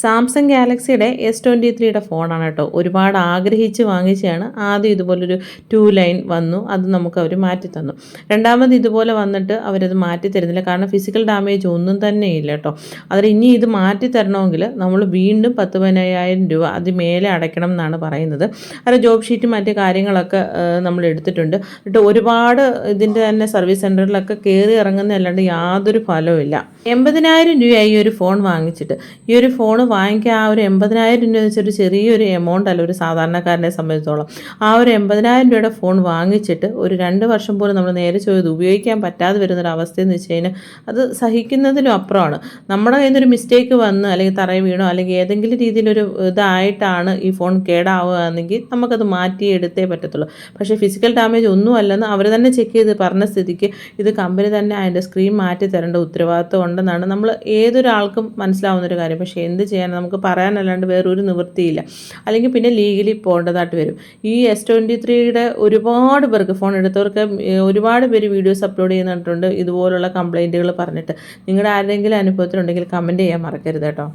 Samsung ഗാലക്സിയുടെ S23യുടെ ഫോണാണ് കേട്ടോ. ഒരുപാട് ആഗ്രഹിച്ച് വാങ്ങിച്ചതാണ്. ആദ്യം ഇതുപോലൊരു 2 ലൈൻ വന്നു, അത് നമുക്ക് അവർ മാറ്റി തന്നു. രണ്ടാമത് ഇതുപോലെ വന്നിട്ട് അവരത് മാറ്റി തരുന്നില്ല, കാരണം ഫിസിക്കൽ ഡാമേജ് ഒന്നും തന്നെ ഇല്ല കേട്ടോ. അതിൽ ഇനി ഇത് മാറ്റി തരണമെങ്കിൽ നമ്മൾ വീണ്ടും 10-15,000 രൂപ അത് മേലെ അടയ്ക്കണം എന്നാണ് പറയുന്നത്. അത് ജോബ് ഷീറ്റും മറ്റു കാര്യങ്ങളൊക്കെ നമ്മൾ എടുത്തിട്ടുണ്ട്. എന്നിട്ട് ഒരുപാട് ഇതിൻ്റെ തന്നെ സർവീസ് സെൻറ്ററിലൊക്കെ കയറി ഇറങ്ങുന്നതല്ലാണ്ട് യാതൊരു ഫലവുമില്ല. 80,000 രൂപയായി ഈ ഒരു ഫോൺ വാങ്ങിച്ചിട്ട്. ഈ ഒരു ഫോൺ വാങ്ങിക്കുക, ആ ഒരു 80,000 രൂപ വെച്ചൊരു ചെറിയൊരു എമൗണ്ട് അല്ല ഒരു സാധാരണക്കാരനെ സംബന്ധിച്ചോളം. ആ ഒരു 80,000 രൂപയുടെ ഫോൺ വാങ്ങിച്ചിട്ട് ഒരു 2 വർഷം പോലും നമ്മൾ നേരെ ചോദിത് ഉപയോഗിക്കാൻ പറ്റാതെ വരുന്നൊരവസ്ഥയെന്ന് വെച്ച് കഴിഞ്ഞാൽ അത് സഹിക്കുന്നതിനും അപ്പുറമാണ്. നമ്മുടെ കയ്യിൽ നിന്നൊരു മിസ്റ്റേക്ക് വന്ന് അല്ലെങ്കിൽ തറയിൽ വീണോ അല്ലെങ്കിൽ ഏതെങ്കിലും രീതിയിലൊരു ഇതായിട്ടാണ് ഈ ഫോൺ കേടാവുകയാണെങ്കിൽ നമുക്കത് മാറ്റിയെടുത്തേ പറ്റത്തുള്ളൂ. പക്ഷേ ഫിസിക്കൽ ഡാമേജ് ഒന്നും അല്ലെന്ന് അവർ തന്നെ ചെക്ക് ചെയ്ത് പറഞ്ഞ സ്ഥിതിക്ക് ഇത് കമ്പനി തന്നെ അതിൻ്റെ സ്ക്രീൻ മാറ്റി തരേണ്ട ഉത്തരവാദിത്വം ഉണ്ടെന്നാണ് നമ്മൾ ഏതൊരാൾക്കും മനസ്സിലാവുന്നൊരു കാര്യം. പക്ഷേ എന്ത് ചെയ്യാൻ, നമുക്ക് പറയാനല്ലാണ്ട് വേറൊരു നിവൃത്തിയില്ല. അല്ലെങ്കിൽ പിന്നെ ലീഗലി പോകേണ്ടതായിട്ട് വരും. ഈ S23യുടെ ഒരുപാട് പേർക്ക്, ഫോൺ എടുത്തവർക്ക് ഒരുപാട് പേര് വീഡിയോസ് അപ്ലോഡ് ചെയ്യുന്നുണ്ട് ഇതുപോലുള്ള കംപ്ലൈൻറ്റുകൾ പറഞ്ഞിട്ട്. നിങ്ങളുടെ ആരുടെയെങ്കിലും അനുഭവത്തിലുണ്ടെങ്കിൽ കമൻറ്റ് ചെയ്യാൻ മറക്കരുത് കേട്ടോ.